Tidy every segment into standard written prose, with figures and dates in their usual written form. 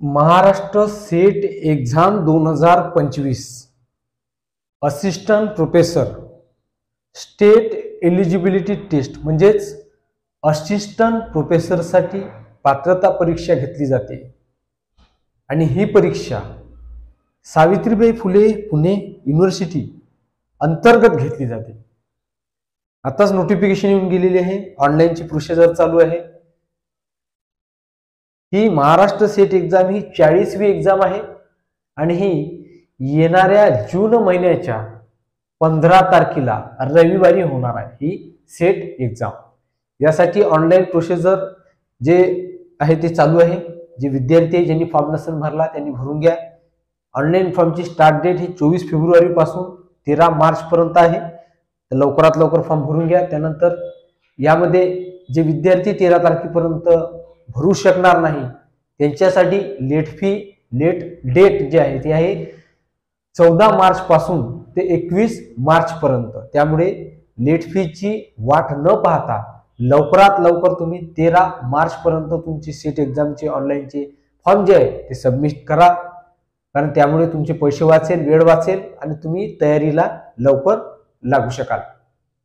Maharashtra set exam 2025 assistant professor state eligibility test म्हणजेच assistant प्रोफेसरसाठी पात्रता परीक्षा घेतली जाते आणि ही परीक्षा सावित्रीबाई फुले पुणे युनिव्हर्सिटी अंतर्गत घेतली जाते। आताच नोटिफिकेशन येऊन गेलेली आहे, ऑनलाईनची प्रोसिजर चालू आहे। ही महाराष्ट्र सेट एक्झाम ही 40वी एक्झाम आहे आणि ही येणाऱ्या जून महिन्याच्या 15 तारखेला रविवारी होणार आहे ही सेट एक्झाम। यासाठी ऑनलाईन प्रोसिजर जे आहे ते चालू आहे। जे विद्यार्थी ज्यांनी फॉर्म नसेल भरला त्यांनी भरून घ्या। ऑनलाईन फॉर्मची स्टार्ट डेट ही 24 फेब्रुवारी पासून 13 मार्च पर्यंत आहे। तर लवकरात लवकर फॉर्म भरून घ्या। त्यानंतर यामध्ये जे विद्यार्थी 13 तारखेपर्यंत भरू शकणार नाही त्यांच्यासाठी लेट डेट जे आहे ते आहे 14 मार्च पासून ते 21 मार्च पर्यंत। त्यामुळे लेट फीची वाट न पाहता लवकरात लवकर तुम्ही 13 मार्च पर्यंत तुमची सेट एक्झामचे ऑनलाईनचे फॉर्म जे आहे ते सबमिट करा, कारण त्यामुळे तुमचे पैसे वाचेल, वेळ वाचेल आणि तुम्ही तयारीला लवकर लागू शकाल।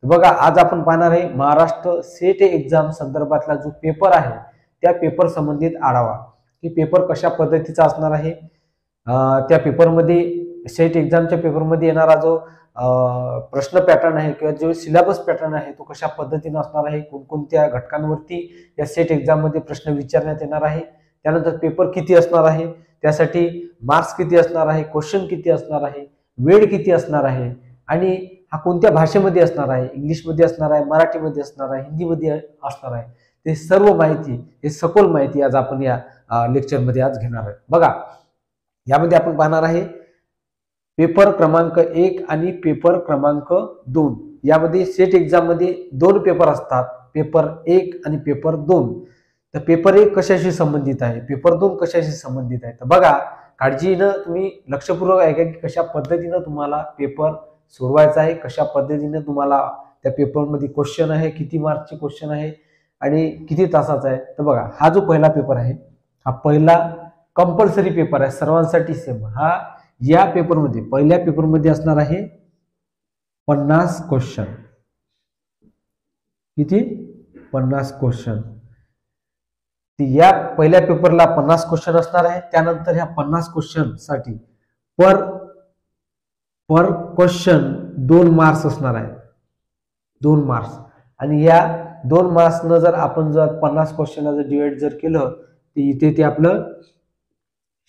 बघा, आज आपण पाहणार आहे महाराष्ट्र सेट एक्झाम संदर्भातला जो पेपर आहे त्या पेपर संबंधित आढावा की पेपर कशा पद्धतीचा असणार आहे। त्या पेपरमध्ये सेट एक्झामच्या पेपरमध्ये येणारा जो प्रश्न पॅटर्न आहे किंवा जो सिलेबस पॅटर्न आहे तो कशा पद्धतीने असणार आहे, कोणकोणत्या घटकांवरती या सेट एक्झाम मध्ये प्रश्न विचारण्यात येणार आहे, त्यानंतर पेपर किती असणार आहे, त्यासाठी मार्क्स किती असणार आहे, क्वेश्चन किती असणार आहे, वेळ किती असणार आहे आणि हा कोणत्या भाषेमध्ये असणार आहे, इंग्लिश मध्ये असणार आहे, मराठीमध्ये असणार आहे, हिंदीमध्ये असणार आहे, ते सर्व माहिती, हे सखोल माहिती आज आपण या लेक्चर मध्ये आज घेणार आहे। बघा, यामध्ये आपण पाहणार आहे पेपर क्रमांक 1 आणि पेपर क्रमांक 2। यामध्ये सेट एक्झाम मध्ये 2 पेपर असतात, पेपर 1 आणि पेपर 2। तर पेपर 1 कशाशी संबंधित आहे, पेपर 2 कशाशी संबंधित आहे। तर बघा, काळजीनं तुम्ही लक्षपूर्वक ऐका की कशा पद्धतीने तुम्हाला पेपर सोडवायचा आहे, कशा पद्धतीने तुम्हाला त्या पेपरमध्ये क्वेश्चन आहे, किती मार्क्सचे क्वेश्चन आहे आणि किती तासाचा आहे। तर बघा, हा जो पहिला पेपर आहे हा पहिला कंपल्सरी पेपर आहे, सर्वांसाठी सेम। हा या पेपरमध्ये पहिल्या पेपरमध्ये असणार आहे 50 क्वेश्चन। किती? 50 क्वेश्चन। या पहिल्या पेपरला 50 क्वेश्चन असणार आहे। त्यानंतर ह्या 50 क्वेश्चन साठी पर क्वेश्चन 2 मार्क्स असणार आहे, 2 मार्क्स। आणि या 2 मार्क्सनं जर आपण 50 क्वेश्चनला जर डिवाइड जर केलं तर इथे ते आपलं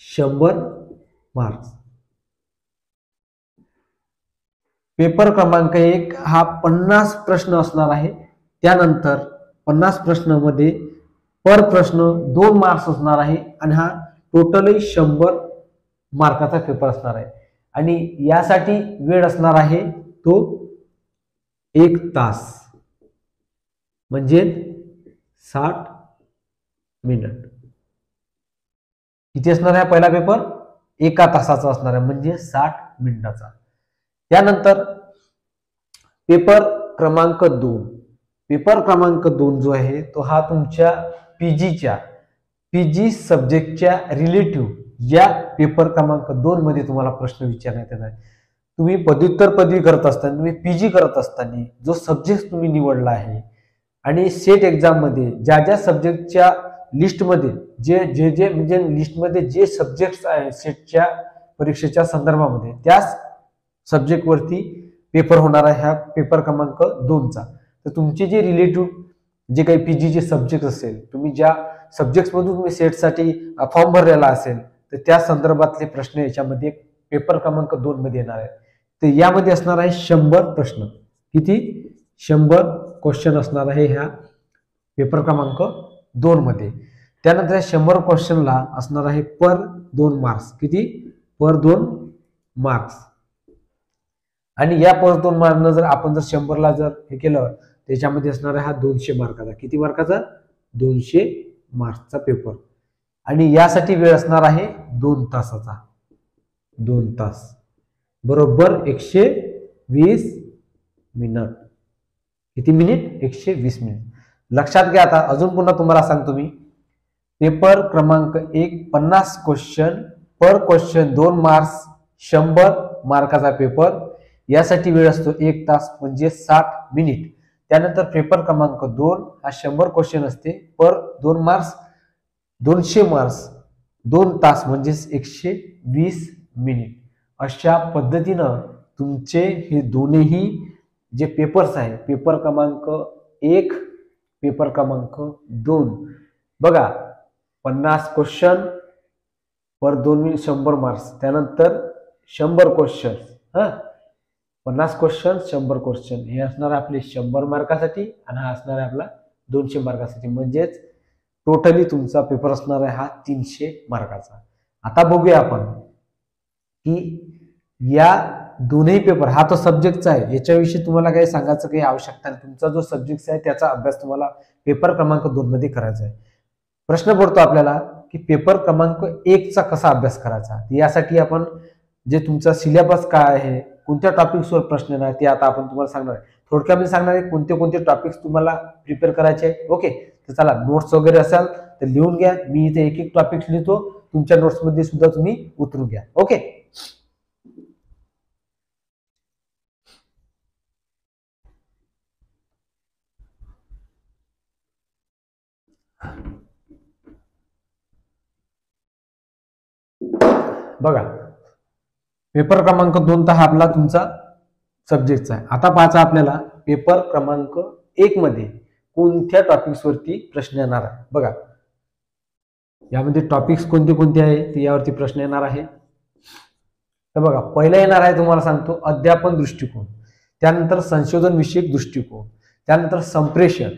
100 मार्क्स। पेपर क्रमांक 1 हा 50 प्रश्न असणार आहे। त्यानंतर 50 प्रश्नामध्ये पर प्रश्न 2 मार्क्स असणार आहे आणि हा टोटली 100 मार्काचा पेपर असणार आहे। आणि यासाठी वेळ असणार आहे तो 1 तास, म्हणजे 60 मिनिट। किती असणार आहे पहिला पेपर? 1 तासाचा असणार आहे, म्हणजे 60 मिनिटाचा। त्यानंतर पेपर क्रमांक 2, पेपर क्रमांक 2 जो आहे तो हा तुमच्या पीजी सब्जेक्टच्या रिलेटिव्ह या पेपर क्रमांक 2 मध्ये तुम्हाला प्रश्न विचारण्यात येणार आहे। तुम्ही पदव्युत्तर पदवी करत असताना, तुम्ही पीजी करत असताना जो सब्जेक्ट तुम्ही निवडला आहे आणि सेट एक्झाम मध्ये ज्या सब्जेक्टच्या लिस्टमध्ये जे म्हणजे लिस्टमध्ये जे सब्जेक्ट्स आहेत सेटच्या परीक्षेच्या संदर्भामध्ये त्याच सब्जेक्टवरती पेपर होणार आहे ह्या पेपर क्रमांक 2चा। तर तुमचे जे रिलेटिव्ह जे काही पीजीचे सब्जेक्ट असेल, तुम्ही ज्या सब्जेक्ट्समधून तुम्ही सेटसाठी फॉर्म भरलेला असेल तर त्या संदर्भातले प्रश्न याच्यामध्ये पेपर क्रमांक 2 मध्ये येणार आहेत। तर यामध्ये असणार आहे 100 प्रश्न। किती? 100 क्वेश्चन असणार आहे ह्या पेपर क्रमांक 2 मध्ये। त्यानंतर 100 क्वेश्चनला असणार आहे पर 2 मार्क्स। किती? पर 2 मार्क्स। आणि या पर 2 मार्क्सनं जर आपण जर 100ला जर हे केलं त्याच्यामध्ये असणार आहे हा 200 मार्काचा। किती मार्काचा? 200 मार्क्सचा पेपर। आणि यासाठी वेळ असणार आहे 2 तासाचा, 2 तास बरोबर 120 मिनिट। किती मिनिट? 120 मिनिट। लक्षात घ्या। आता अजून पुन्हा तुम्हाला सांगतो मी, पेपर क्रमांक 1 50 क्वेश्चन, पर क्वेश्चन 2 मार्क्स, 100 मार्काचा पेपर, यासाठी वेळ असतो 1 तास म्हणजे 60 मिनिट. त्यानंतर पेपर क्रमांक 2 हा 100 क्वेश्चन असते, पर 2 मार्क्स, 200 मार्क्स, 2 तास म्हणजे 120 मिनिट. अशा पद्धतीनं तुमचे हे दोन्ही जे पेपर्स आहे, पेपर क्रमांक 1, पेपर क्रमांक 2, बघा 50 क्वेश्चन पर 2 मिनिट 100 मार्क्स, त्यानंतर 100 क्वेश्चन, 50 क्वेश्चन 100 क्वेश्चन, हे असणार आपले 100 मार्कासाठी आणि हा असणार आहे आपला 200 मार्कासाठी. म्हणजेच टोटली तुमचा पेपर असणार आहे हा 300 मार्काचा. आता बघूया आपण की या दोन्ही पेपर, हा तो सब्जेक्टचा आहे, याच्याविषयी तुम्हाला काही सांगायचं काही आवश्यकता नाही. तुमचा जो सब्जेक्ट आहे त्याचा अभ्यास तुम्हाला पेपर क्रमांक 2 मध्ये करायचा आहे. प्रश्न पडतो आपल्याला की पेपर क्रमांक 1 चा कसा अभ्यास करायचा. यासाठी आपण जे तुमचा सिलेबस काय आहे, कोणत्या टॉपिक्सवर प्रश्न येणार ते आता आपण तुम्हाला सांगणार आहे. थोडक्यामध्ये सांगणार आहे कोणते कोणते टॉपिक्स तुम्हाला प्रिपेअर करायचे आहे. ओके, तर चला, नोट्स वगैरे असाल तर लिहून घ्या. मी इथे एक एक टॉपिक्स लिहितो, तुमच्या नोट्समध्ये सुद्धा तुम्ही उतरून घ्या. ओके, बघा पेपर क्रमांक 2 तर हा आपला तुमचा सब्जेक्टचा आहे. आता पाहायचा आपल्याला पेपर क्रमांक 1 मध्ये कोणत्या टॉपिक्स वरती प्रश्न येणार आहे. बघा यामध्ये टॉपिक्स कोणते कोणते आहे ते यावरती प्रश्न येणार आहे. तर बघा पहिला येणार आहे, तुम्हाला सांगतो, अध्यापन दृष्टिकोन, त्यानंतर संशोधन विषयक दृष्टिकोन, त्यानंतर संप्रेषण,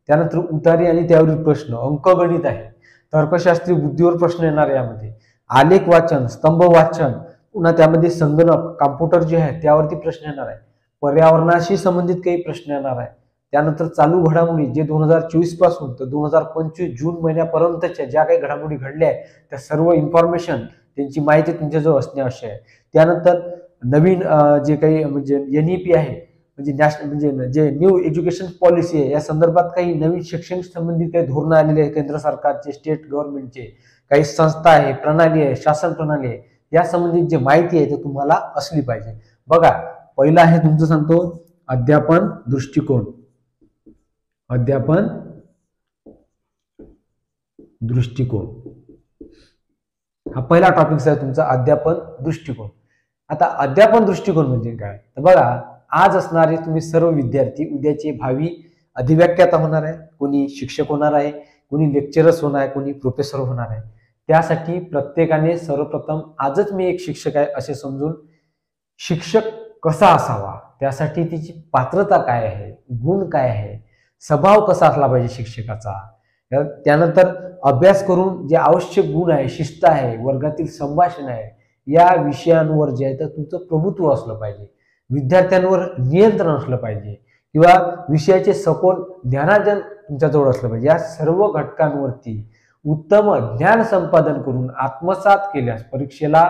त्यानंतर उतारी आणि त्यावरील प्रश्न, अंकगणित आहे, तर्कशास्त्री बुद्धीवर प्रश्न येणार यामध्ये, आलेख वाचन, स्तंभ वाचन, पुन्हा त्यामध्ये संगणक कॉम्प्युटर जे आहे त्यावरती प्रश्न येणार आहे, पर्यावरणाशी संबंधित काही प्रश्न येणार आहे, त्यानंतर चालू घडामोडी जे 2024 पासून तर 2025 जून महिन्यापर्यंतच्या ज्या काही घडामोडी घडल्या आहेत त्या सर्व इन्फॉर्मेशन त्यांची माहिती तुमच्याजवळ असणे आवश्यक आहे. त्यानंतर नवीन जे काही म्हणजे NEP आहे, म्हणजे नॅशनल म्हणजे जे न्यू एज्युकेशन पॉलिसी आहे, या संदर्भात काही नवीन शैक्षणिक संबंधित काही धोरणं आलेली आहे केंद्र सरकारचे, स्टेट गव्हर्नमेंटचे, काही संस्था आहे, प्रणाली आहे, शासन प्रणाली आहे, या संबंधित जे माहिती आहे ते तुम्हाला असली पाहिजे. बघा पहिला आहे तुमचं सांगतो अध्यापन दृष्टिकोन. अध्यापन दृष्टिकोन हा पहिला टॉपिक आहे तुमचा, अध्यापन दृष्टिकोन. आता अध्यापन दृष्टिकोन म्हणजे काय, तर बघा आज असणारे तुम्ही सर्व विद्यार्थी उद्याचे भावी अधिव्याख्याता होणार आहे, कोणी शिक्षक होणार आहे, कोणी लेक्चरर्स होणार आहे, कोणी प्रोफेसर होणार आहे. त्यासाठी प्रत्येकाने सर्वप्रथम आजच मी एक शिक्षक आहे असे समजून शिक्षक कसा असावा, त्यासाठी तिची पात्रता काय आहे, गुण काय आहे, स्वभाव कसा असला पाहिजे शिक्षकाचा, त्यानंतर अभ्यास करून जे आवश्यक गुण आहे, शिस्त आहे, वर्गातील संभाषण आहे, या विषयांवर जे आहे तर तुमचं प्रभुत्व असलं पाहिजे, विद्यार्थ्यांवर नियंत्रण असलं पाहिजे, किंवा विषयाचे सखोल ज्ञानार्जन तुमच्याजवळ असलं पाहिजे. या सर्व घटकांवरती उत्तम ज्ञान संपादन करून आत्मसात केल्यास परीक्षेला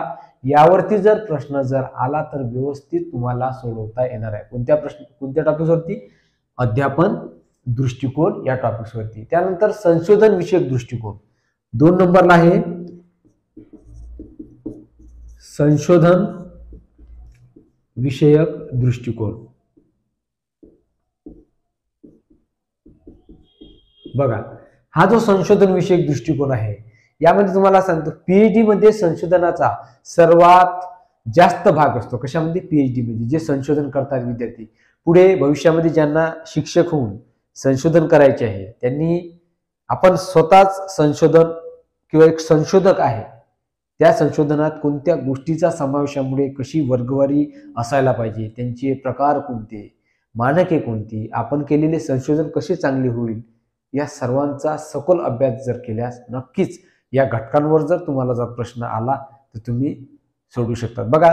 यावरती जर प्रश्न जर आला तर व्यवस्थित तुम्हाला सोडवता येणार आहे. कोणत्या टॉपिक्सवरती, अध्यापन दृष्टिकोन या टॉपिक्सवरती. त्यानंतर संशोधन विषयक दृष्टिकोन 2 नंबरला आहे, संशोधन विषयक दृष्टिकोन. बघा हा जो संशोधन विषयक दृष्टिकोन आहे यामध्ये तुम्हाला सांगतो PhD मध्ये संशोधनाचा सर्वात जास्त भाग असतो. कशामध्ये, PhD मध्ये. जे संशोधन करतात विद्यार्थी पुढे भविष्यामध्ये ज्यांना शिक्षक होऊन संशोधन करायचे आहे त्यांनी, आपण स्वतःच संशोधन किंवा एक संशोधक आहे, त्या संशोधनात कोणत्या गोष्टीचा समावेशामुळे कशी वर्गवारी असायला पाहिजे, त्यांचे प्रकार कोणते, मानके कोणती, आपण केलेले संशोधन कसे चांगले होईल, या सर्वांचा सखोल अभ्यास जर केल्यास नक्कीच या घटकांवर जर तुम्हाला जर प्रश्न आला तर तुम्ही सोडू शकता. बघा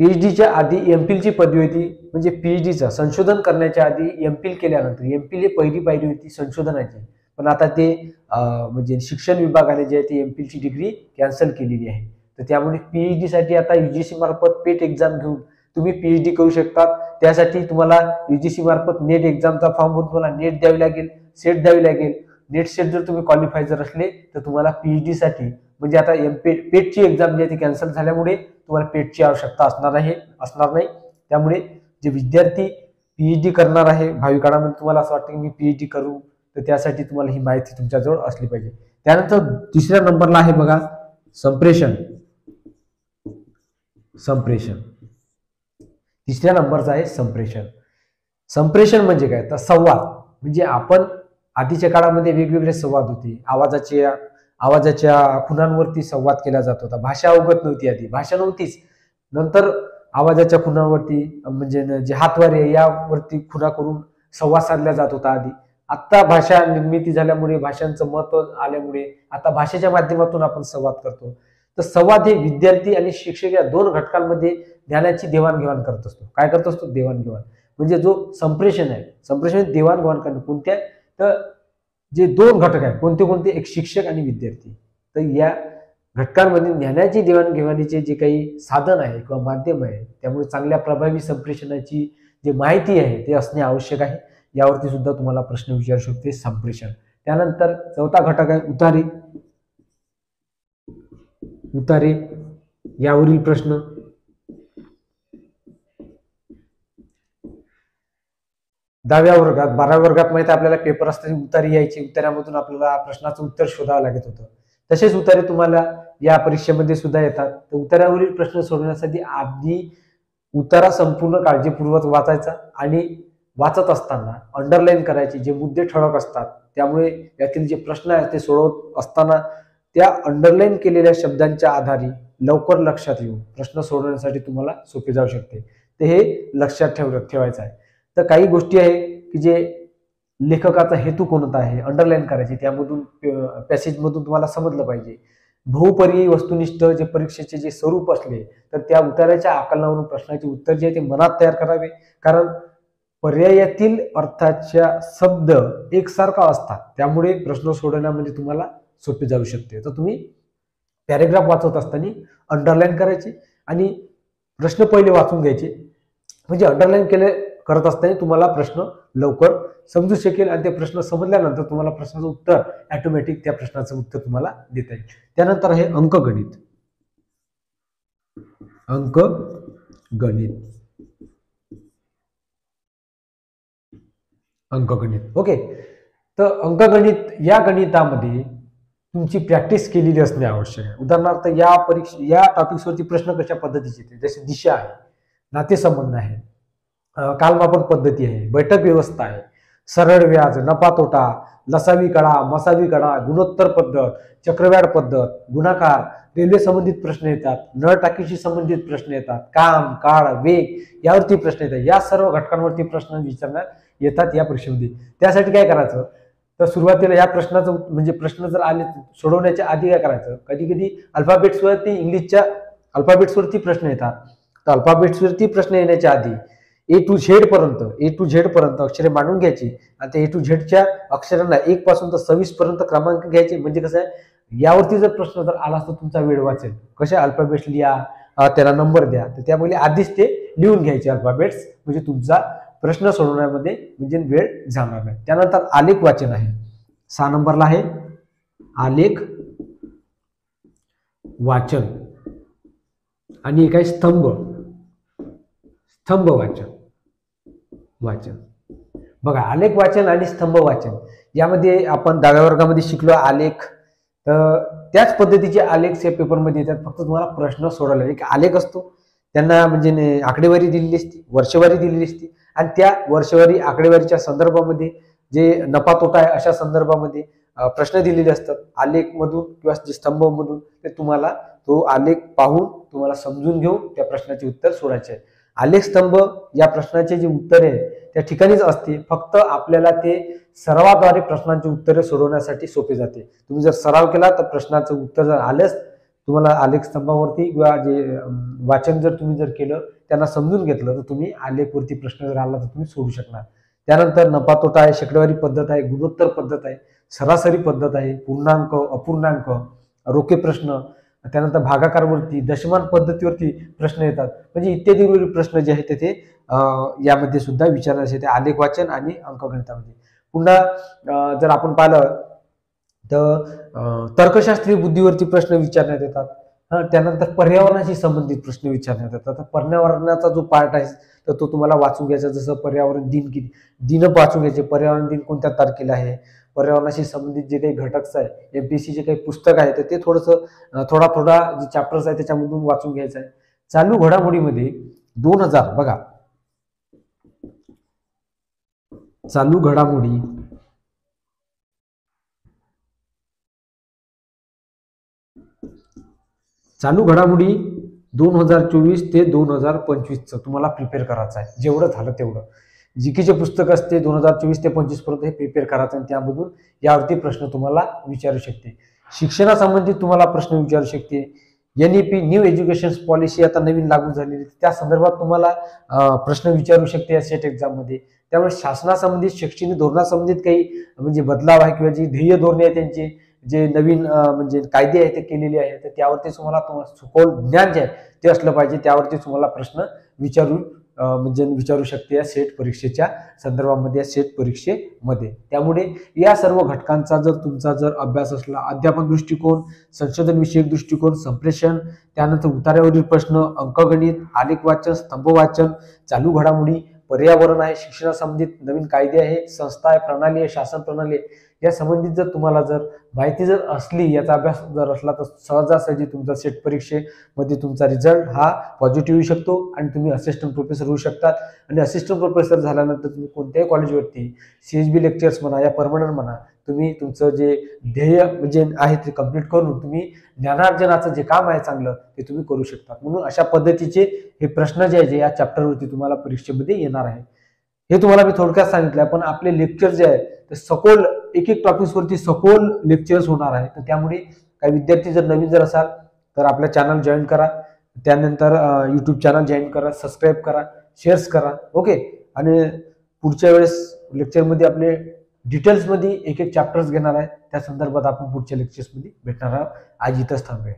PhDच्या आधी MPhil ची पदवी होती, म्हणजे PhDचं संशोधन करण्याच्या आधी MPhil केल्यानंतर, MPhil ही पहिली पायरी होती संशोधनाची, पण आता ते म्हणजे शिक्षण विभागाने जे आहे ते MPhil ची डिग्री कॅन्सल केलेली आहे. तर त्यामुळे PhD साठी आता UGC मार्फत पेट एक्झाम घेऊन तुम्ही PhD करू शकता. त्यासाठी तुम्हाला UGC मार्फत नेट एक्झामचा फॉर्म भरून तुम्हाला नेट द्यावी लागेल, सेट द्यावी लागेल. नेट सेट जर तुम्ही क्वालिफाय जर असले तर तुम्हाला पीएचडी साठी म्हणजे आता पेटची एक्झाम जी आहे ती कॅन्सल झाल्यामुळे तुम्हाला पेटची आवश्यकता असणार नाही. त्यामुळे जे विद्यार्थी पीएचडी करणार आहे भावी काळामध्ये, तुम्हाला असं वाटतं की मी पीएचडी करू, तर त्यासाठी तुम्हाला ही माहिती तुमच्याजवळ असली पाहिजे. त्यानंतर तिसऱ्या नंबरला आहे बघा संप्रेषण. तिसऱ्या नंबरचा आहे संप्रेषण. संप्रेषण म्हणजे काय, तर संवाद. म्हणजे आपण आधीच्या काळामध्ये वेगवेगळे संवाद होते, आवाजाच्या खुणांवरती संवाद केला जात होता. भाषा अवगत नव्हती, आधी भाषा नव्हतीच, नंतर आवाजाच्या खुणांवरती म्हणजे जे हातवारे यावरती खुणा करून संवाद साधला जात होता आधी. आता भाषा निर्मिती झाल्यामुळे, भाषांचं महत्व आल्यामुळे आता भाषेच्या माध्यमातून आपण संवाद करतो. तर संवाद हे विद्यार्थी आणि शिक्षक या दोन घटकांमध्ये ज्ञानाची देवाणघेवाण करत असतो. काय करत असतो, देवाणघेवाण. म्हणजे जो संप्रेषण आहे, संप्रेषण देवाणघेवाण करणे. कोणत्या, तर जे दोन घटक आहेत, कोणते कोणते, एक शिक्षक आणि विद्यार्थी. तर या घटकांमध्ये ज्ञानाची देवाणघेवाणीचे जे काही साधन आहे किंवा माध्यम आहे, त्यामुळे चांगल्या प्रभावी संप्रेषणाची जी माहिती आहे ते असणे आवश्यक आहे. यावरती सुद्धा तुम्हाला प्रश्न विचारू शकते संप्रेषण. त्यानंतर चौथा घटक आहे उतारे. यावरील प्रश्न. दहाव्या वर्गात, 12व्या वर्गात माहिती आपल्याला पेपर असताना उतारी यायची, उतार्यामधून आपल्याला प्रश्नाचं उत्तर शोधावं लागत होतं. तसेच उतारे तुम्हाला या परीक्षेमध्ये सुद्धा येतात. तर उतार्यावरील प्रश्न सोडवण्यासाठी आधी उतारा संपूर्ण काळजीपूर्वक वाचायचा आणि वाचत असताना अंडरलाईन करायचे, जे मुद्दे ठळक असतात. त्यामुळे यातील जे प्रश्न आहेत ते सोडवत असताना त्या अंडरलाईन केलेल्या शब्दांच्या आधारे लवकर लक्षात येऊन प्रश्न सोडवण्यासाठी तुम्हाला सोपे जाऊ शकते. ते हे लक्षात ठेवायचं आहे. तर काही गोष्टी आहे की जे लेखकाचा हेतू कोणता आहे अंडरलाईन करायची, त्यामधून पॅसेजमधून तुम्हाला समजलं पाहिजे. बहुपर्यायी वस्तुनिष्ठ जे परीक्षेचे जे स्वरूप असले तर त्या उताराच्या आकलनावरून प्रश्नाचे उत्तर जे आहे ते मनात तयार करावे. कारण पर्यायातील अर्थाच्या शब्द एकसारखा असतात, त्यामुळे प्रश्न सोडवण्यामध्ये तुम्हाला सोपे जाऊ शकते. तर तुम्ही पॅरेग्राफ वाचत असताना अंडरलाईन करायचे आणि प्रश्न पहिले वाचून घ्यायचे. म्हणजे अंडरलाईन करत असताना तुम्हाला प्रश्न लवकर समजू शकेल आणि ते प्रश्न समजल्यानंतर तुम्हाला प्रश्नाचं उत्तर ऑटोमॅटिक त्या प्रश्नाचं उत्तर तुम्हाला देता येईल. त्यानंतर आहे अंकगणित. ओके. तर अंकगणित या गणितामध्ये तुमची प्रॅक्टिस केलेली असणे आवश्यक आहे. उदाहरणार्थ या टॉपिक्सवरती प्रश्न कशा पद्धतीचे येते, जसे दिशा आहे, नातेसंबंध आहे, कालमापन पद्धती आहे, बैठक व्यवस्था आहे, सरळ व्याज, नफा तोटा, लसावी कडा, मसावी कडा, गुणोत्तर पद्धत, चक्रव्याढ पद्धत, गुणाकार, रेल्वे संबंधित प्रश्न येतात, नळ टाकीशी संबंधित प्रश्न येतात, काम, काळ, वेग यावरती प्रश्न येतात. या सर्व घटकांवरती प्रश्न विचारण्यात येतात या परीक्षेमध्ये. त्यासाठी काय करायचं, तर सुरुवातीला या प्रश्नाचं म्हणजे प्रश्न जर आले सोडवण्याच्या आधी काय करायचं, कधी कधी अल्फाबेट्सवरती, इंग्लिशच्या अल्फाबेट्सवरती प्रश्न येतात. तर अल्फाबेट्सवरती प्रश्न येण्याच्या आधी ए टू झेड पर्यंत अक्षरे मांडून घ्यायची आणि त्या ए टू झेडच्या अक्षरांना 1 पासून तर 26 पर्यंत क्रमांक घ्यायचे. म्हणजे कसं आहे, यावरती जर प्रश्न जर आला तर तुमचा वेळ वाचेल. कसे अल्फाबेट्स लिहा, त्याला नंबर द्या, तर त्यामुळे आधीच ते लिहून घ्यायचे अल्फाबेट्स, म्हणजे तुमचा प्रश्न सोडवण्यामध्ये म्हणजे वेळ जाणार नाही. त्यानंतर आलेख वाचन आहे. 6 नंबरला आहे आलेख वाचन आणि एक आहे स्तंभ वाचन. बघा, आलेख वाचन आणि स्तंभ वाचन यामध्ये आपण 10व्या वर्गामध्ये शिकलो आलेख. तर त्याच पद्धतीचे आलेख या पेपरमध्ये येतात, फक्त तुम्हाला प्रश्न सोडवला. एक आलेख असतो, त्यांना म्हणजे आकडेवारी दिलेली असते, वर्षवारी दिलेली असते आणि त्या वर्षवारी आकडेवारीच्या संदर्भामध्ये जे नफा तोटा आहे अशा संदर्भामध्ये प्रश्न दिलेले असतात. आलेख मधून किंवा जे स्तंभ मधून ते तुम्हाला तो आलेख पाहून तुम्हाला समजून घेऊन त्या प्रश्नाचे उत्तर सोडायचे आहे. आलेख स्तंभ या प्रश्नाचे जे उत्तर आहे त्या ठिकाणीच असते, फक्त आपल्याला ते सरावाद्वारे प्रश्नांची उत्तरे सोडवण्यासाठी सोपे जाते. तुम्ही जर सराव केला तर प्रश्नाचं उत्तर जर आलंच तुम्हाला आलेख स्तंभावरती किंवा जे वाचन जर तुम्ही जर केलं, त्यांना समजून घेतलं, तर तुम्ही आलेखवरती प्रश्न जर आला तर तुम्ही सोडू शकणार. त्यानंतर नफा तोटा आहे, शेकडेवारी पद्धत आहे, गुणोत्तर पद्धत आहे, सरासरी पद्धत आहे, पूर्णांक, अपूर्णांक, रोखे प्रश्न, त्यानंतर भागाकारवरती, दशमान पद्धतीवरती प्रश्न येतात. म्हणजे इत्यादी प्रश्न जे आहेत ते यामध्ये सुद्धा विचारण्यात येते आलेख वाचन आणि अंकगणितामध्ये. पुन्हा जर आपण पाहिलं तर तर्कशास्त्रीय बुद्धीवरती प्रश्न विचारण्यात येतात. त्यानंतर पर्यावरणाशी संबंधित प्रश्न विचारण्यात येतात. तर पर्यावरणाचा जो पार्ट आहे तर तो तुम्हाला वाचून घ्यायचा. जसं पर्यावरण दिन दिन वाचून घ्यायचे, पर्यावरण दिन कोणत्या तारखेला आहे, पर्यावरणाशी संबंधित जे काही घटक आहे, एमपीएससी जे काही पुस्तक आहे तर ते थोडा जे चॅप्टर्स आहे त्याच्यामधून वाचून घ्यायचं आहे. चालू घडामोडीमध्ये 2000 बघा, चालू घडामोडी चालू घडामोडी 2024 ते 2025 तुम्हाला प्रिपेअर करायचं आहे. जेवढं झालं तेवढं जीकेचे पुस्तक असते 2024 ते 25 पर्यंत हे प्रिपेअर करायचं आणि त्यामधून यावरती प्रश्न तुम्हाला विचारू शकते. शिक्षणासंबंधित तुम्हाला प्रश्न विचारू शकते. NEP न्यू एज्युकेशन पॉलिसी आता नवीन लागू झालेली, त्या संदर्भात तुम्हाला प्रश्न विचारू शकते या सेट एक्झाम मध्ये. त्यामुळे शासनासंबंधित शैक्षणिक धोरणासंबंधित काही म्हणजे बदलाव आहे किंवा जी ध्येय धोरणे आहे त्यांचे जे नवीन म्हणजे कायदे आहेत ते केलेले आहेत तर त्यावरती तुम्हाला सखोल ज्ञान जे आहे ते असलं पाहिजे. त्यावरती तुम्हाला प्रश्न विचारू शकते या सेट परीक्षेच्या संदर्भामध्ये, या सेट परीक्षेमध्ये. त्यामुळे या सर्व घटकांचा जर तुमचा अभ्यास असला, अध्यापन दृष्टिकोन, संशोधन विषयक दृष्टिकोन, संप्रेषण, त्यानंतर उतार्यावरील प्रश्न, अंकगणित, आलेख वाचन, स्तंभ वाचन, चालू घडामोडी, पर्यावरण आहे, शिक्षणासंबंधित नवीन कायदे आहे, संस्था आहे, प्रणाली आहे, शासन प्रणाली आहे, या संबंधित जर तुम्हाला माहिती असली, याचा अभ्यास जर असला तर सहजासहजी तुमचा सेट परीक्षेमध्ये तुमचा रिझल्ट हा पॉझिटिव्ह येऊ शकतो आणि तुम्ही असिस्टंट प्रोफेसर होऊ शकतात. आणि असिस्टंट प्रोफेसर झाल्यानंतर तुम्ही कोणत्याही कॉलेजवरती CHB लेक्चर्स म्हणा या परमनंट म्हणा, तुम्ही तुमचं जे ध्येय म्हणजे आहे ते कम्प्लीट करून तुम्ही ज्ञानार्जनाचं जे काम आहे चांगलं ते तुम्ही करू शकता. म्हणून अशा पद्धतीचे हे प्रश्न जे आहे या चॅप्टरवरती तुम्हाला परीक्षेमध्ये येणार आहे. हे तुम्हाला मी थोडक्यात सांगितलं. पण आपले लेक्चर जे आहे ते सखोल एक टॉपिक्स वरती सखोल लेक्चर्स होणार आहे. तर त्यामुळे काही विद्यार्थी जर नवीन असाल तर आपल्या चॅनल जॉईन करा, त्यानंतर YouTube चॅनल जॉईन करा, सबस्क्राईब करा, शेअर्स करा. ओके. आणि पुढच्या वेळेस लेक्चरमध्ये आपले डिटेल्समध्ये एक चॅप्टर्स घेणार आहे, त्या संदर्भात आपण पुढच्या लेक्चर्समध्ये भेटणार आहोत. आज इथंच थांबूया.